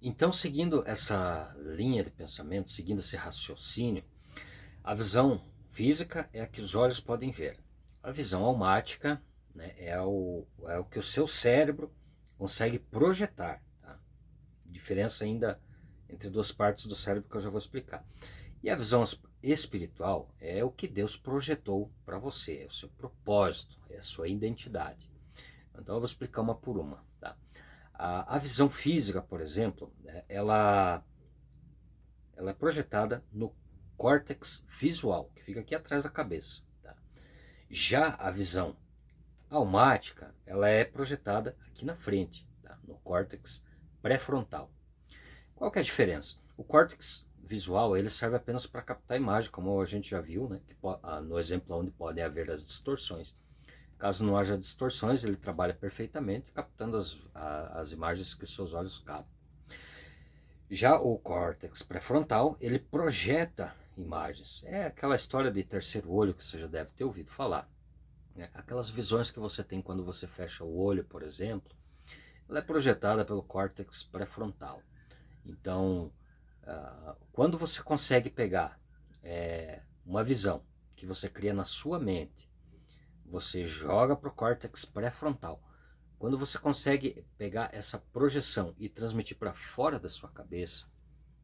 Então, seguindo essa linha de pensamento, seguindo esse raciocínio, a visão física é a que os olhos podem ver. A visão almática, né, é o que o seu cérebro consegue projetar. Tá? Diferença ainda entre duas partes do cérebro que eu já vou explicar. E a visão espiritual é o que Deus projetou para você, é o seu propósito, é a sua identidade. Então eu vou explicar uma por uma. Tá? A visão física, por exemplo, ela é projetada no córtex visual, que fica aqui atrás da cabeça. Tá? Já a visão almática, ela é projetada aqui na frente, tá? No córtex pré-frontal. Qual que é a diferença? O córtex visual ele serve apenas para captar a imagem, como a gente já viu, né? No exemplo onde podem haver as distorções. Caso não haja distorções, ele trabalha perfeitamente, captando as imagens que os seus olhos captam. Já o córtex pré-frontal, ele projeta imagens. É aquela história de terceiro olho que você já deve ter ouvido falar. Né? Aquelas visões que você tem quando você fecha o olho, por exemplo, ela é projetada pelo córtex pré-frontal. Então, quando você consegue pegar uma visão que você cria na sua mente, você joga para o córtex pré-frontal. Quando você consegue pegar essa projeção e transmitir para fora da sua cabeça,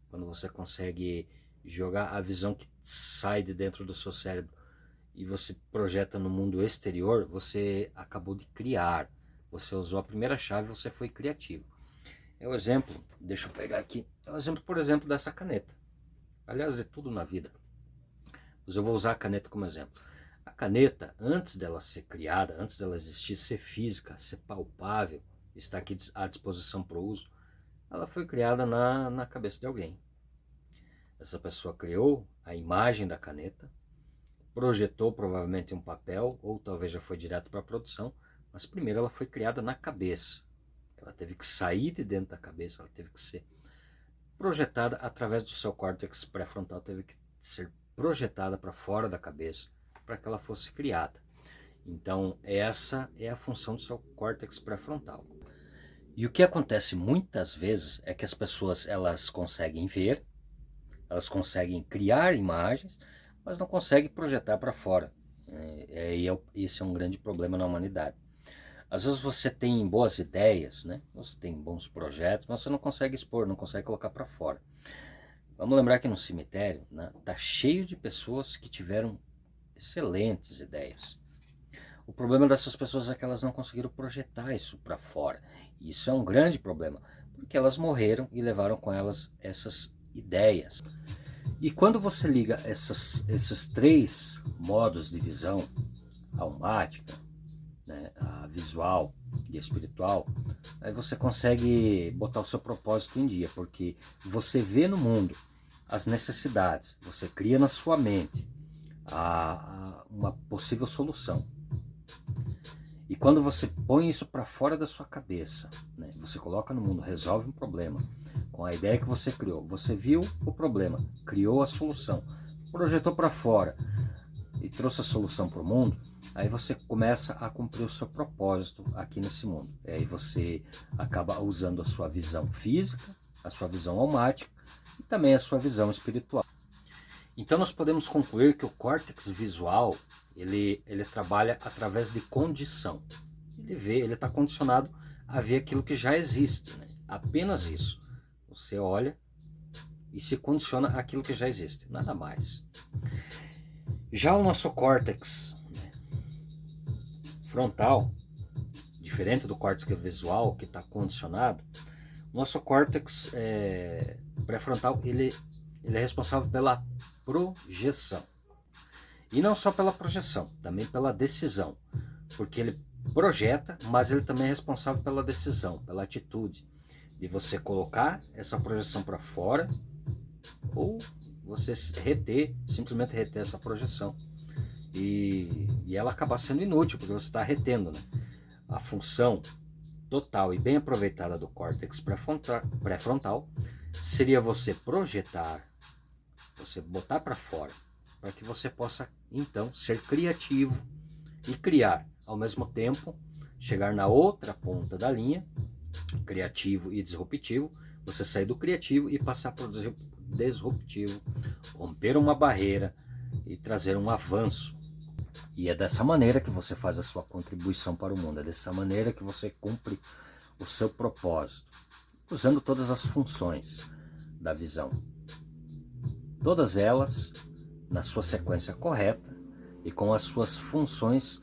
quando você consegue jogar a visão que sai de dentro do seu cérebro e você projeta no mundo exterior, você acabou de criar. Você usou a primeira chave, você foi criativo. É o exemplo, deixa eu pegar aqui, é o exemplo, por exemplo, dessa caneta. Aliás, de tudo na vida. Mas eu vou usar a caneta como exemplo. A caneta, antes dela ser criada, antes dela existir, ser física, ser palpável, estar aqui à disposição para o uso, ela foi criada na cabeça de alguém. Essa pessoa criou a imagem da caneta, projetou provavelmente um papel, ou talvez já foi direto para a produção, mas primeiro ela foi criada na cabeça. Ela teve que sair de dentro da cabeça, ela teve que ser projetada através do seu córtex pré-frontal, teve que ser projetada para fora da cabeça para que ela fosse criada. Então essa é a função do seu córtex pré-frontal. E o que acontece muitas vezes é que as pessoas elas conseguem ver, elas conseguem criar imagens, mas não conseguem projetar para fora. Esse é um grande problema na humanidade. Às vezes você tem boas ideias, né? Você tem bons projetos, mas você não consegue expor, não consegue colocar para fora. Vamos lembrar que no cemitério, né, tá cheio de pessoas que tiveram excelentes ideias. O problema dessas pessoas é que elas não conseguiram projetar isso para fora. Isso é um grande problema, porque elas morreram e levaram com elas essas ideias. E quando você liga esses três modos de visão, a almática, né, a visual e a espiritual, aí você consegue botar o seu propósito em dia, porque você vê no mundo as necessidades, você cria na sua mente uma possível solução. E quando você põe isso para fora da sua cabeça, né, você coloca no mundo, resolve um problema com a ideia que você criou, você viu o problema, criou a solução, projetou para fora e trouxe a solução para o mundo, aí você começa a cumprir o seu propósito aqui nesse mundo. E aí você acaba usando a sua visão física, a sua visão almática e também a sua visão espiritual. Então nós podemos concluir que o córtex visual ele trabalha através de condição. Ele está condicionado a ver aquilo que já existe, né? Apenas isso. Você olha e se condiciona àquilo que já existe, nada mais. Já o nosso córtex, né, frontal, diferente do córtex visual que está condicionado, o nosso córtex pré-frontal ele é responsável pela projeção. E não só pela projeção, também pela decisão. Porque ele projeta, mas ele também é responsável pela decisão, pela atitude. De você colocar essa projeção para fora ou você simplesmente reter essa projeção. E ela acabar sendo inútil, porque você está retendo, né? A função total e bem aproveitada do córtex pré-frontal seria você projetar, você botar para fora, para que você possa então ser criativo e criar ao mesmo tempo, chegar na outra ponta da linha criativo e disruptivo, você sair do criativo e passar para o disruptivo, romper uma barreira e trazer um avanço. E é dessa maneira que você faz a sua contribuição para o mundo, é dessa maneira que você cumpre o seu propósito, usando todas as funções da visão. Todas elas na sua sequência correta e com as suas funções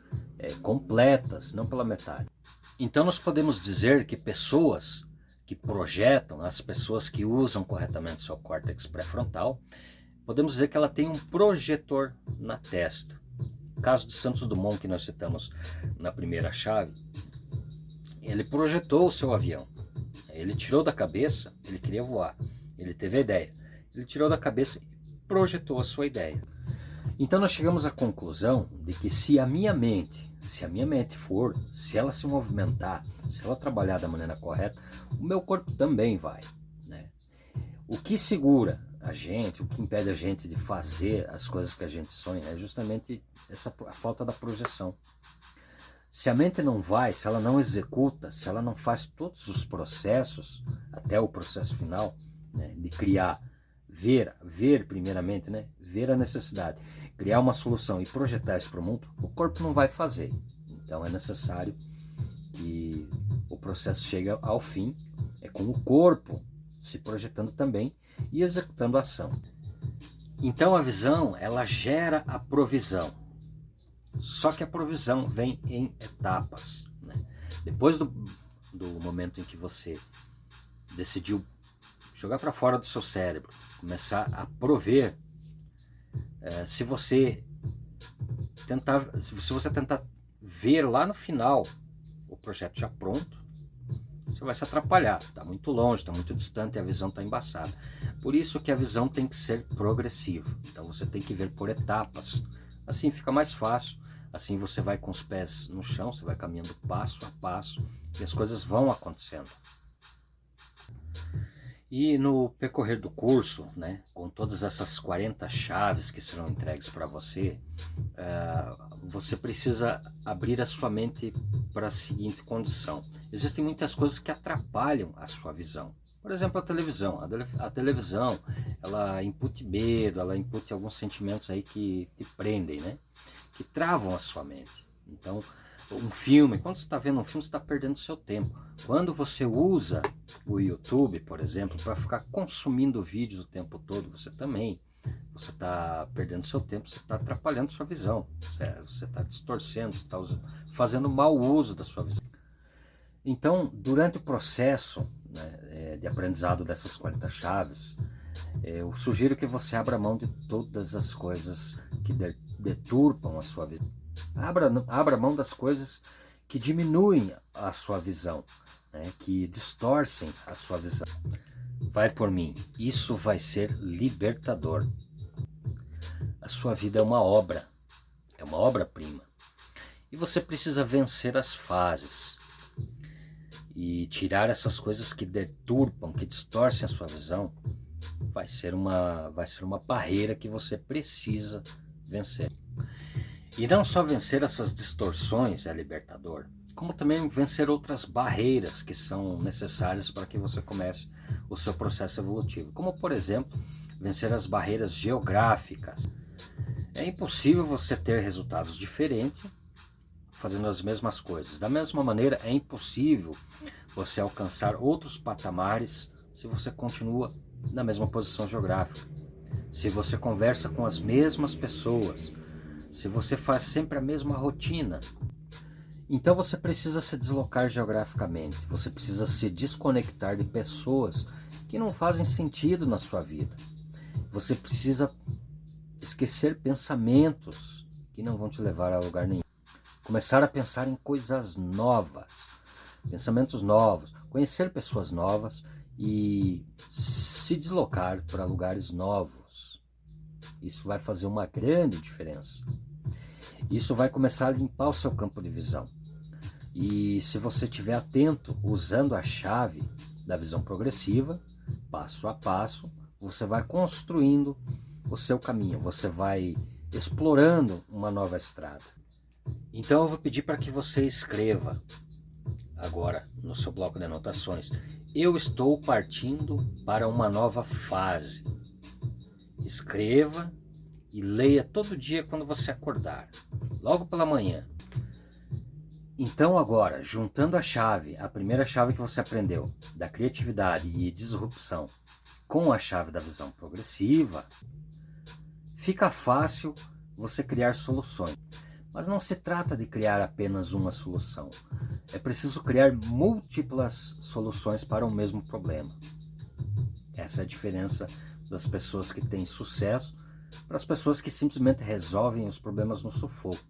completas, não pela metade. Então nós podemos dizer que pessoas que projetam, as pessoas que usam corretamente seu córtex pré-frontal, podemos dizer que ela tem um projetor na testa. O caso de Santos Dumont, que nós citamos na primeira chave, ele projetou o seu avião. Ele tirou da cabeça, ele queria voar, ele teve a ideia. Ele tirou da cabeça e projetou a sua ideia. Então nós chegamos à conclusão de que se a minha mente for, se ela se movimentar, se ela trabalhar da maneira correta, o meu corpo também vai, né? O que segura a gente, o que impede a gente de fazer as coisas que a gente sonha é justamente a falta da projeção. Se a mente não vai, se ela não executa, se ela não faz todos os processos, até o processo final, né, de criar, ver primeiramente, né, ver a necessidade, criar uma solução e projetar isso para o mundo, o corpo não vai fazer. Então é necessário que o processo chegue ao fim, com o corpo se projetando também e executando a ação. Então a visão, ela gera a provisão. Só que a provisão vem em etapas, né? Depois do momento em que você decidiu jogar para fora do seu cérebro, começar a prover, se você tentar ver lá no final o projeto já pronto, você vai se atrapalhar, está muito longe, está muito distante e a visão está embaçada. Por isso que a visão tem que ser progressiva, então você tem que ver por etapas, assim fica mais fácil, assim você vai com os pés no chão, você vai caminhando passo a passo e as coisas vão acontecendo. E no percorrer do curso, né, com todas essas 40 chaves que serão entregues para você, você precisa abrir a sua mente para a seguinte condição. Existem muitas coisas que atrapalham a sua visão. Por exemplo, a televisão. A televisão, ela impute medo, ela impute alguns sentimentos aí que te prendem, né, que travam a sua mente. Então, um filme, quando você está vendo um filme, você está perdendo seu tempo. Quando você usa o YouTube, por exemplo, para ficar consumindo vídeos o tempo todo, você está perdendo seu tempo, você está atrapalhando sua visão, você está distorcendo, você está fazendo mau uso da sua visão. Então, durante o processo, né, de aprendizado dessas 40 chaves, eu sugiro que você abra mão de todas as coisas que deturpam a sua visão. Abra mão das coisas que diminuem a sua visão, né, que distorcem a sua visão. Vai por mim, isso vai ser libertador. A sua vida é uma obra-prima. E você precisa vencer as fases e tirar essas coisas que deturpam, que distorcem a sua visão. Vai ser uma barreira que você precisa vencer. E não só vencer essas distorções é libertador, como também vencer outras barreiras que são necessárias para que você comece o seu processo evolutivo. Como, por exemplo, vencer as barreiras geográficas. É impossível você ter resultados diferentes fazendo as mesmas coisas. Da mesma maneira, é impossível você alcançar outros patamares se você continua na mesma posição geográfica. Se você conversa com as mesmas pessoas, se você faz sempre a mesma rotina. Então você precisa se deslocar geograficamente, você precisa se desconectar de pessoas que não fazem sentido na sua vida. Você precisa esquecer pensamentos que não vão te levar a lugar nenhum. Começar a pensar em coisas novas, pensamentos novos, conhecer pessoas novas e se deslocar para lugares novos. Isso vai fazer uma grande diferença. Isso vai começar a limpar o seu campo de visão. E se você estiver atento, usando a chave da visão progressiva, passo a passo, você vai construindo o seu caminho, você vai explorando uma nova estrada. Então eu vou pedir para que você escreva agora no seu bloco de anotações: eu estou partindo para uma nova fase. Escreva e leia todo dia quando você acordar, logo pela manhã. Então agora, juntando a primeira chave que você aprendeu, da criatividade e disrupção, com a chave da visão progressiva, fica fácil você criar soluções. Mas não se trata de criar apenas uma solução. É preciso criar múltiplas soluções para o mesmo problema. Essa é a diferença das pessoas que têm sucesso para as pessoas que simplesmente resolvem os problemas no sufoco.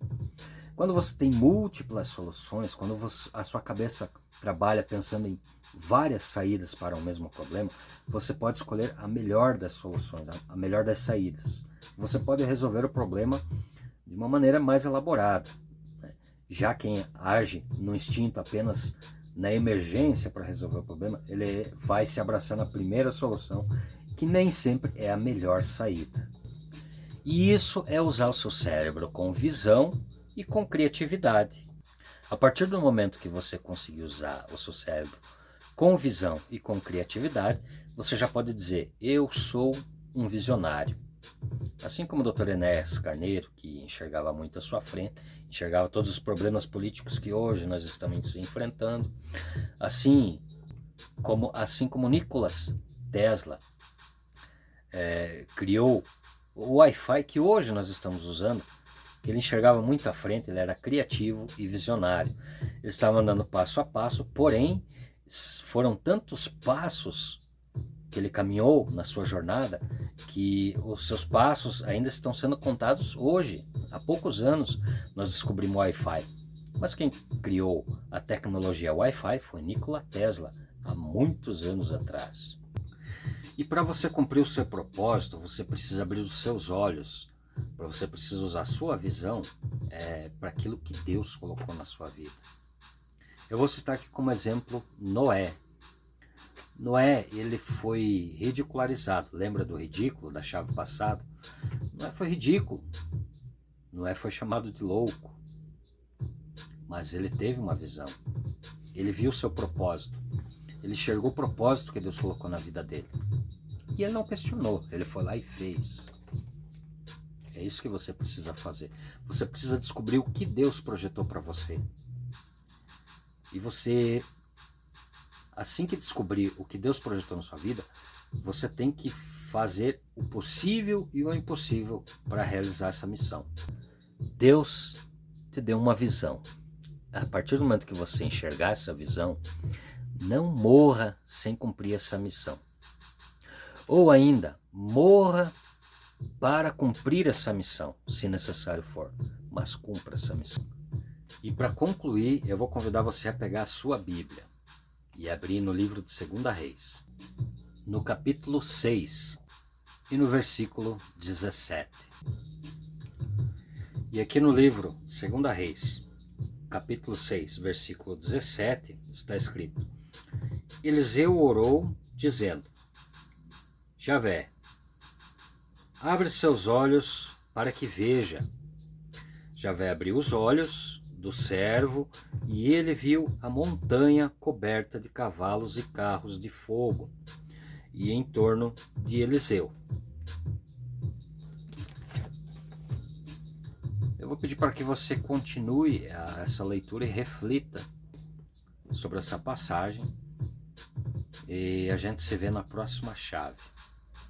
Quando você tem múltiplas soluções, quando a sua cabeça trabalha pensando em várias saídas para o mesmo problema, você pode escolher a melhor das soluções, a melhor das saídas. Você pode resolver o problema de uma maneira mais elaborada, né? Já quem age no instinto apenas na emergência para resolver o problema, ele vai se abraçar na primeira solução, que nem sempre é a melhor saída. E isso é usar o seu cérebro com visão e com criatividade. A partir do momento que você conseguir usar o seu cérebro com visão e com criatividade, você já pode dizer: eu sou um visionário. Assim como o Dr. Enéas Carneiro, que enxergava muito à sua frente, enxergava todos os problemas políticos que hoje nós estamos enfrentando, assim como Nikola Tesla criou o Wi-Fi que hoje nós estamos usando, que ele enxergava muito à frente, ele era criativo e visionário. Ele estava andando passo a passo, porém foram tantos passos que ele caminhou na sua jornada que os seus passos ainda estão sendo contados hoje. Há poucos anos nós descobrimos o Wi-Fi, mas quem criou a tecnologia Wi-Fi foi Nikola Tesla, há muitos anos atrás. E para você cumprir o seu propósito, você precisa abrir os seus olhos, você precisa usar a sua visão para aquilo que Deus colocou na sua vida. Eu vou citar aqui como exemplo Noé. Noé, ele foi ridicularizado. Lembra do ridículo da chave passada? Noé foi ridículo. Noé foi chamado de louco. Mas ele teve uma visão. Ele viu o seu propósito. Ele enxergou o propósito que Deus colocou na vida dele. E ele não questionou. Ele foi lá e fez. É isso que você precisa fazer. Você precisa descobrir o que Deus projetou para você. E você, assim que descobrir o que Deus projetou na sua vida, você tem que fazer o possível e o impossível para realizar essa missão. Deus te deu uma visão. A partir do momento que você enxergar essa visão, não morra sem cumprir essa missão. Ou ainda, morra para cumprir essa missão, se necessário for, mas cumpra essa missão. E para concluir, eu vou convidar você a pegar a sua Bíblia e abrir no livro de 2 Reis, no capítulo 6 e no versículo 17. E aqui no livro de 2 Reis, capítulo 6, versículo 17, está escrito: Eliseu orou, dizendo: Javé, abre seus olhos para que veja. Javé abriu os olhos do servo e ele viu a montanha coberta de cavalos e carros de fogo e em torno de Eliseu. Eu vou pedir para que você continue essa leitura e reflita sobre essa passagem, e a gente se vê na próxima chave.